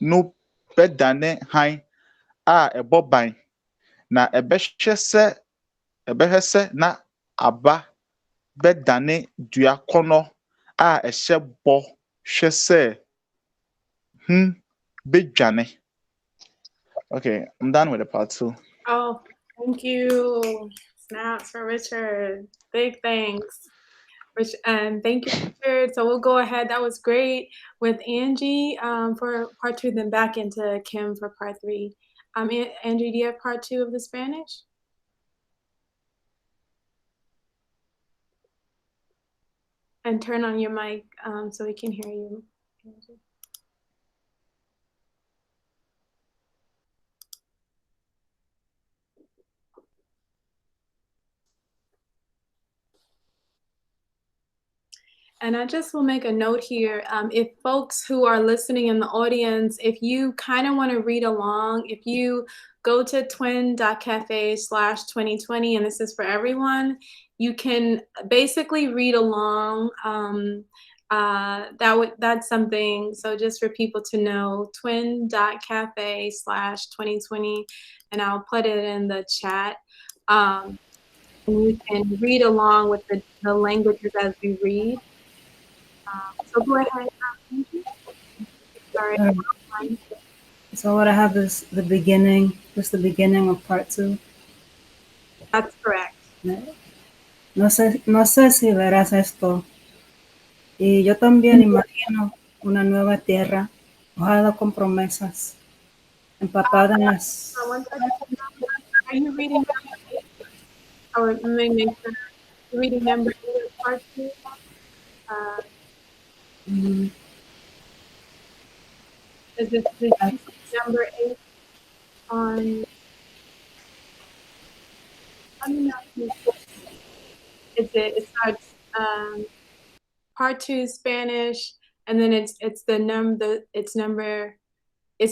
no bɛdane hann a ɛbɔ ban na ɛbɛhwɛ sɛ na aba bɛdane dua kɔnɔ a ɛhyɛ bɔ hwɛ sɛ bedwane. Okay, I'm done with the part 2. Oh, thank you. Snaps for Richard. Big thanks. And thank you, Richard. So we'll go ahead. That was great with Angie for part 2, then back into Kim for part 3. Angie, do you have part 2 of the Spanish? And turn on your mic so we can hear you, Angie. And I just will make a note here. If folks who are listening in the audience, if you kind of want to read along, if you go to twin.cafe/2020, and this is for everyone, you can basically read along. That's something. So just for people to know, twin.cafe/2020, and I'll put it in the chat. And you can read along with the languages as we read. So go ahead. Sorry. So what I have is the beginning, just the beginning of part 2. That's correct. No sé si verás esto. Y yo también imagino una nueva tierra, mojada con promesas, empapada en las... Are you reading number 8? Or let me make sure. You're reading number 8 of part 2? Is this number 8 on... It starts part 2 Spanish, and then it's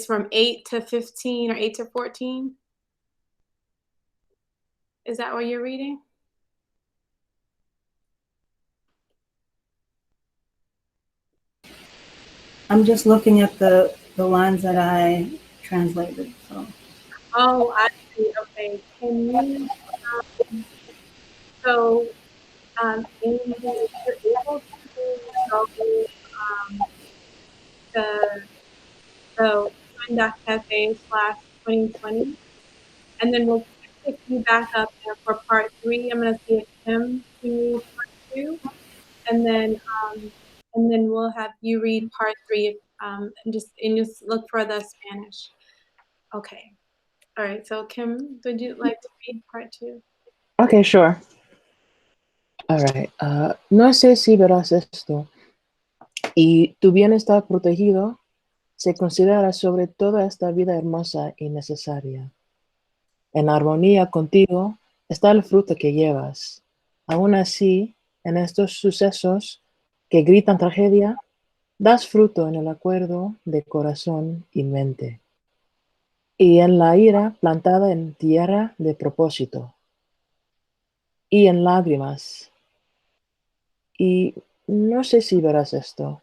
from 8 to 15 or 8 to 14. Is that what you're reading? I'm just looking at the lines that I translated. Oh, I see. Okay. Can you? So, you're able to go to twin.cafe/2020, and then we'll pick you back up there for part 3. I'm gonna see if Kim can read part 2, and then we'll have you read part 3. And just look for the Spanish. Okay. All right. So Kim, would you like to read part 2? Okay, sure. All right. No sé si verás esto. Y tu bienestar protegido se considera sobre toda esta vida hermosa y necesaria. En armonía contigo está el fruto que llevas. Aún así, en estos sucesos que gritan tragedia, das fruto en el acuerdo de corazón y mente. Y en la ira plantada en tierra de propósito. Y en lágrimas. Y no sé si verás esto.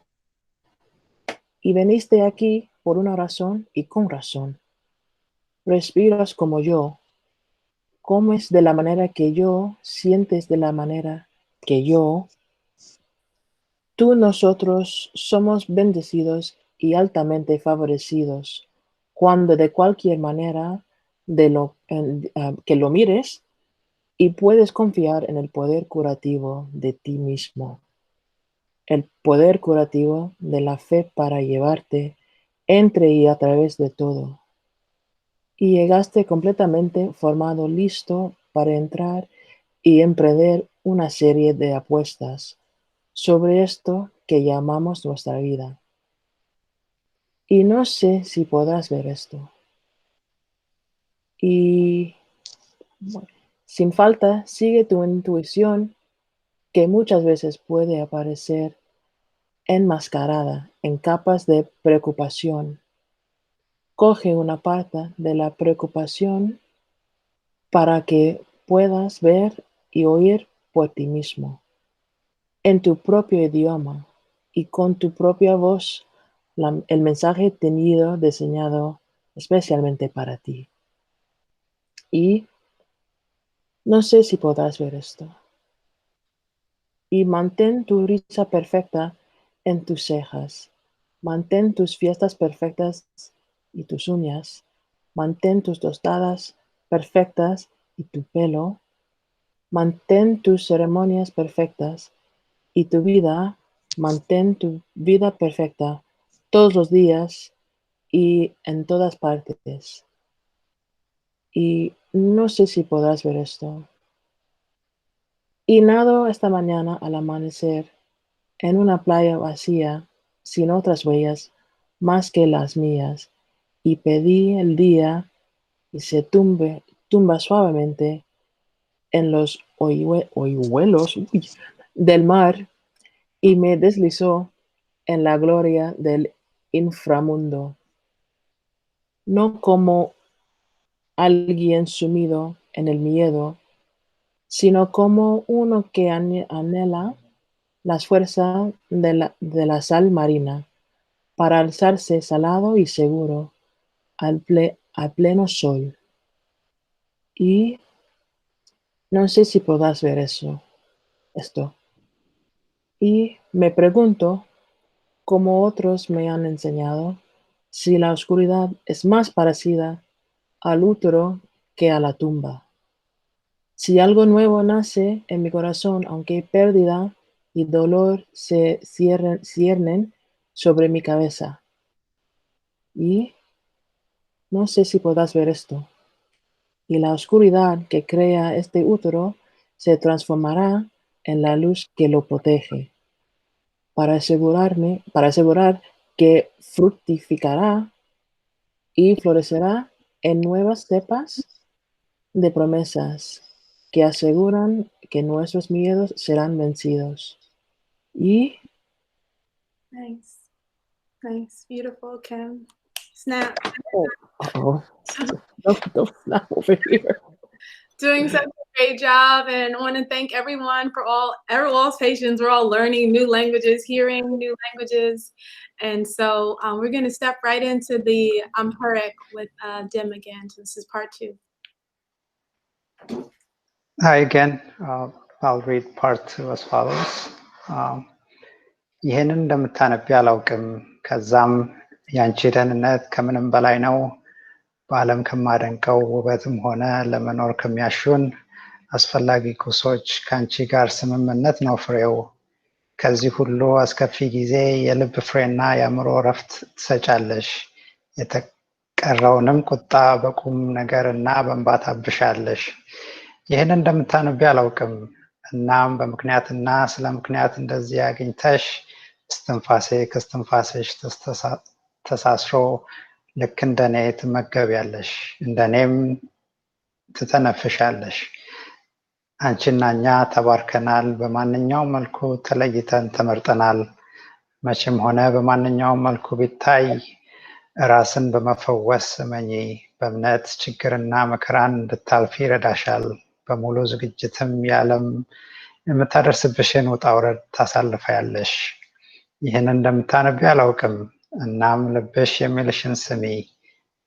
Y veniste aquí por una razón y con razón. Respiras como yo, comes de la manera que yo, sientes de la manera que yo. Tú, nosotros somos bendecidos y altamente favorecidos, cuando de cualquier manera que lo mires, y puedes confiar en el poder curativo de ti mismo. El poder curativo de la fe para llevarte entre y a través de todo. Y llegaste completamente formado, listo para entrar y emprender una serie de apuestas sobre esto que llamamos nuestra vida. Y no sé si podrás ver esto. Y bueno, sin falta, sigue tu intuición, que muchas veces puede aparecer enmascarada en capas de preocupación. Coge una parte de la preocupación para que puedas ver y oír por ti mismo, en tu propio idioma y con tu propia voz, el mensaje tenido diseñado especialmente para ti. Y no sé si podrás ver esto. Y mantén tu risa perfecta en tus cejas. Mantén tus fiestas perfectas y tus uñas. Mantén tus tostadas perfectas y tu pelo. Mantén tus ceremonias perfectas y tu vida. Mantén tu vida perfecta todos los días y en todas partes. Y no sé si podrás ver esto. Y nado esta mañana al amanecer en una playa vacía, sin otras huellas más que las mías, y pedí el día y se tumba suavemente en los hoyuelos del mar, y me deslizó en la gloria del inframundo, no como alguien sumido en el miedo, sino como uno que anhela las fuerzas de la sal marina para alzarse salado y seguro al pleno sol. Y no sé si podrás ver esto. Y me pregunto, como otros me han enseñado, si la oscuridad es más parecida al útero que a la tumba. Si algo nuevo nace en mi corazón, aunque pérdida y dolor se ciernen sobre mi cabeza. Y no sé si podrás ver esto. Y la oscuridad que crea este útero se transformará en la luz que lo protege, para asegurar que fructificará y florecerá en nuevas cepas de promesas que aseguran que nuestros miedos serán vencidos. Y Nice. Nice. Beautiful, Kim. Snap. Don't snap over here. Doing such a great job, and I want to thank everyone for everyone's patience. We're all learning new languages, hearing new languages, and so we're going to step right into the Amharic with Dim again. So this is part 2. Hi again. I'll read part 2 as follows. ይህንን እንደምታነቢ አላውቅም። ከዛም ያንቺ ደህንነት ከምንም በላይ ነው። በዓለም ከማደንቀው ውበትም ሆነ ለመኖር ከሚያሹን አስፈላጊ ቁሶች ከአንቺ ጋር ስምምነት ነው ፍሬው። ከዚህ ሁሉ አስከፊ ጊዜ የልብ ፍሬና የአእምሮ እረፍት ትሰጫለሽ። የተቀረውንም ቁጣ በቁም ነገርና በእንባ ታብሻለሽ። ይህን እንደምታነቢ አላውቅም። እናም በምክንያትና ስለ ምክንያት እንደዚህ አግኝተሽ እስትንፋሴ ከስትንፋሴሽ ተሳስሮ ልክ እንደኔ ትመገቢያለሽ፣ እንደኔም ትተነፍሻለሽ። አንቺና እኛ ተባርከናል። በማንኛውም መልኩ ተለይተን ተመርጠናል። መቼም ሆነ በማንኛውም መልኩ ቢታይ ራስን በመፈወስ እመኚ። በእምነት ችግርና መከራን እንድታልፊ ይረዳሻል። በሙሉ ዝግጅትም የዓለም የምታደርስብሽን ውጣ ውረድ ታሳልፊያለሽ። ይህን እንደምታነቢ አላውቅም። እናም ልብሽ የሚልሽን ስሚ።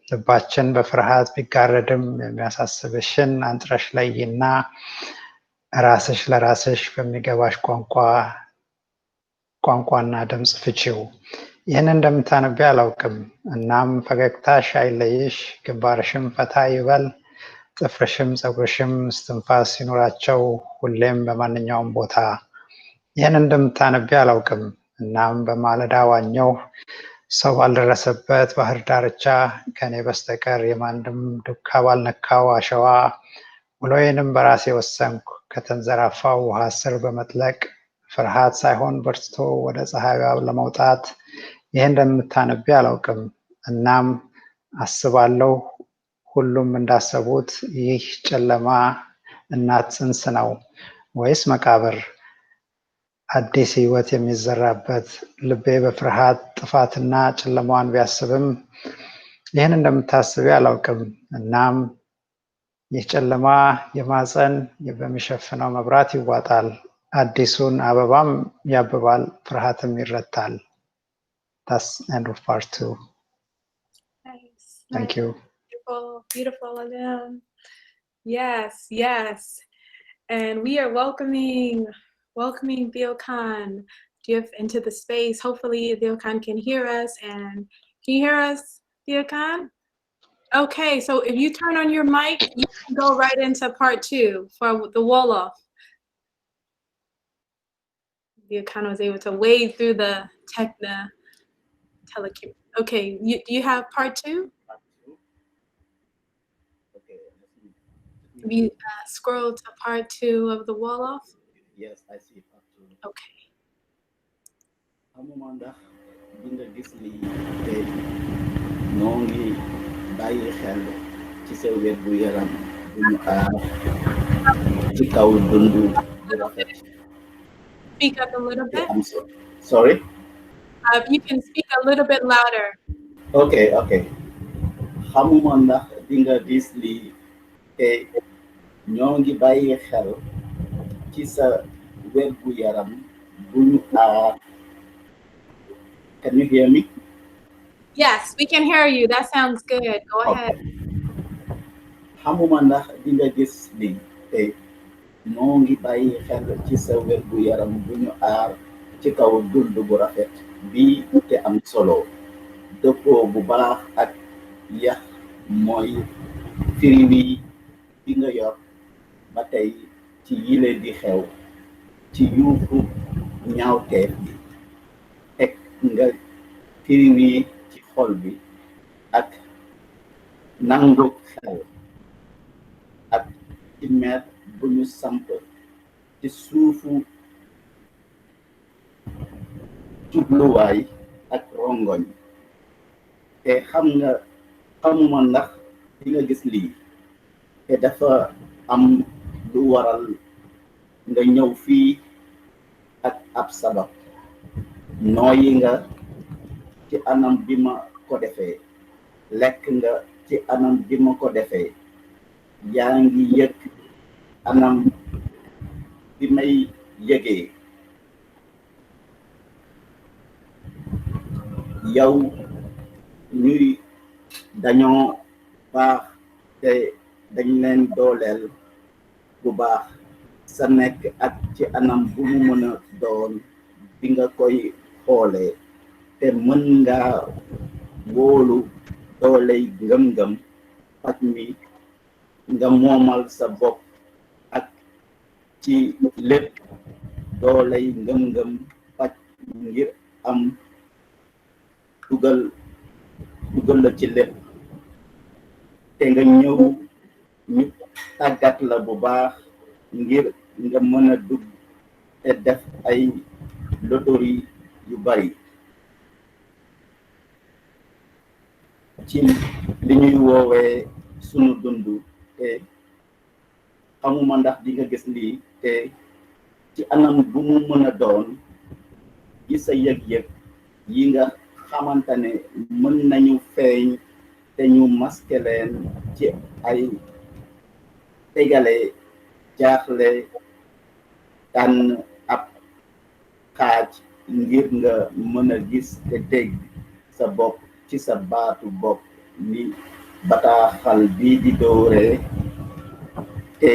ልባችን በፍርሃት ቢጋረድም የሚያሳስብሽን አንጥረሽ ለይና ራስሽ ለራስሽ በሚገባሽ ቋንቋና ድምፅ ፍቺው። ይህን እንደምታነቢ አላውቅም። እናም ፈገግታሽ አይለይሽ፣ ግንባርሽም ፈታ ይበል፣ ጥፍርሽም ፀጉርሽም እስትንፋስ ሲኖራቸው ሁሌም በማንኛውም ቦታ። ይህን እንደምታነቢ አላውቅም። እናም በማለዳ ዋኘው ሰው ባልደረሰበት ባህር ዳርቻ ከኔ በስተቀር የማንም ዱካ ባልነካው አሸዋ ውሎዬንም በራሴ ወሰንኩ። ከተንዘራፋው ውሃ ስር በመጥለቅ ፍርሃት ሳይሆን በርትቶ ወደ ፀሐዩ ለመውጣት። ይህን እንደምታነቢ አላውቅም። እናም አስባለሁ ሁሉም እንዳሰቡት ይህ ጨለማ እናት ጽንስ ነው ወይስ መቃብር? አዲስ ህይወት የሚዘራበት። ልቤ በፍርሃት ጥፋትና ጨለማዋን ቢያስብም ይህን እንደምታስቢ አላውቅም። እናም ይህ ጨለማ የማፀን በሚሸፍነው መብራት ይዋጣል፣ አዲሱን አበባም ያብባል፣ ፍርሃትም ይረታል። That's end of part 2. Nice. Thank you. Beautiful, beautiful, Alim. Yes, yes. And we are welcoming Theokan into the space. Hopefully Theokan can hear us. And can you hear us, Theokan? Okay, so if you turn on your mic, you can go right into part 2 for the wolof. Theokan was able to wade through the telecom. Okay, do you have part 2? Have you scrolled to part 2 of the wolof? Yes, I see part 2. Okay. Amanda, binda gis li te nongi bayi xel ci sa wet bu yaram bu ñu aar ci kaw dundu bu rafet. speak up a little bit? I'm sorry. You can speak a little bit louder. Okay, okay. Xamuma ndax di nga gis lii te ñoo ngi bàyyi xel ci sa wérgu yaram bu ñu aar. Can you hear me? Yes, we can hear you. That sounds good. Go ahead. Xamuma ndax di nga gis lii te ñoo ngi bàyyi xel ci sa wérgu yaram bu ñu aar ci kaw dund bu rafet bii te am solo dëppoo bu baax ak yax mooy firi bi nga yor ba tey ci yile di xew ci yuufu ñaawteef bi teg nga firi ci xol bi ak nangu xel ak ci mer bu ñu samp ci suufu jubluwaay ak rongoñ te xamuma ndax di nga gis lii te dafa am lu waral nga ñëw fii ak ab sabab nooyi nga ci anam bi ma ko defee lekk nga ci anam bi ma ko defee yaa ngi yëg anam bi may yëgee yow ñuy dañoo baax te dañ leen dooleel bu baax sa nekk ak ci anam bu mu mën a doon bi nga koy xoolee te mën nga wóolu dooley ngëm-ngëm paj mi nga moomal sa bopp ak ci lépp dooley ngëm-ngëm paj ngir am dugal la ci lépp te nga ñëw ñu tàggat la bu baax ngir nga mën a dugg te def ay lotori yu bari ci li ñuy woowee sunu dund te xamuma ndax di nga gis lii te ci anam bu mu mën a doon gi sa yëg-yëg yi nga xamante ne mën nañu feeñ te ñu maske leen ci ay tegale jaaxle tànn ab xaaj ngir nga mën a gis te dégg sa bopp ci sa baatu bopp ni bataaxal bii di dooree te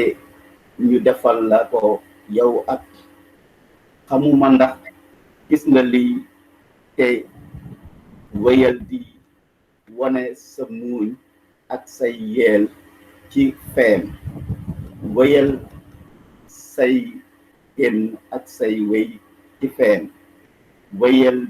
ñu defal la ko yow ak xamuma ndax gis nga lii te wéyal di wane sa muuñ ak say yeel ci feem wéyal say génn ak say wéy ci feem wéyal